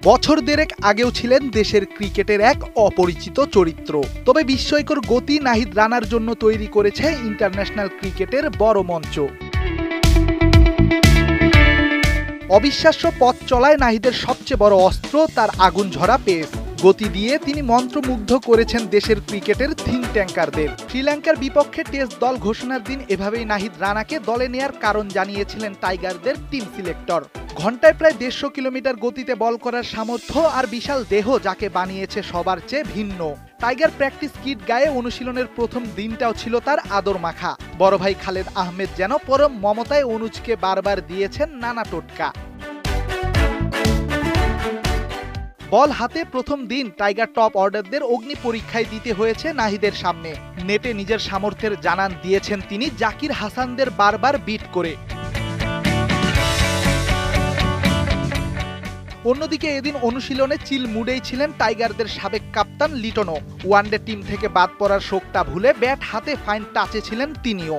বছর দেড়েক আগেও ছিলেন দেশের ক্রিকেটের এক অপরিচিত চরিত্র। তবে বিস্ময়কর গতি নাহিদ রানার জন্য তৈরি করেছে ইন্টারন্যাশনাল ক্রিকেটের বড় মঞ্চ। অবিশ্বাস্য পথ চলায় নাহিদের সবচেয়ে বড় অস্ত্র তার আগুন ঝরা পেস। গতি দিয়ে তিনি মন্ত্রমুগ্ধ করেছেন দেশের ক্রিকেটের থিঙ্ক ট্যাঙ্কারদের। শ্রীলঙ্কার বিপক্ষে টেস্ট দল ঘোষণার দিন এভাবেই নাহিদ রানাকে দলে নেয়ার কারণ জানিয়েছিলেন টাইগারদের টিম সিলেক্টর। ঘন্টায় প্রায় 150 কিলোমিটার গতিতে বল করার সামর্থ্য আর বিশাল দেহ যাকে বানিয়েছে সবার চেয়ে ভিন্ন। টাইগার প্র্যাকটিস কিট গায়ে অনুশীলনের প্রথম দিনটাও ছিল তার আদর মাখা। বড় ভাই খালেদ আহমেদ যেন পরম মমতায় অনুজকে বারবার দিয়েছেন নানা টোটকা। বল হাতে প্রথম দিন টাইগার টপ অর্ডারদের অগ্নি পরীক্ষায় দিতে হয়েছে নাহিদের সামনে। নেটে নিজের সামর্থ্যের জানান দিয়েছেন তিনি জাকির হাসানদের বারবার বিট করে। অন্যদিকে এদিন অনুশীলনে চিল মুডেই ছিলেন টাইগারদের সাবেক কাপ্তান লিটনও। ওয়ানডে টিম থেকে বাদ পড়ার শোকটা ভুলে ব্যাট হাতে ফাইন টাচে ছিলেন তিনিও।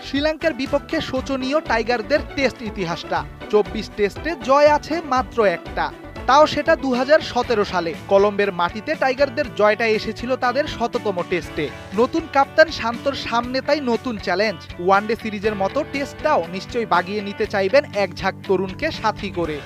শ্রীলঙ্কার বিপক্ষে শোচনীয় টাইগারদের টেস্ট ইতিহাসটা। 24 টেস্টে জয় আছে মাত্র একটা, তাও সেটা 2017 সালে। কলম্বের মাটিতে টাইগারদের জয়টা এসেছিল তাদের শততম টেস্টে। নতুন কাপ্তান শান্তর সামনে তাই নতুন চ্যালেঞ্জ। ওয়ানডে সিরিজের মতো টেস্টটাও নিশ্চয়ই বাগিয়ে নিতে চাইবেন এক ঝাঁক তরুণকে সাথী করে।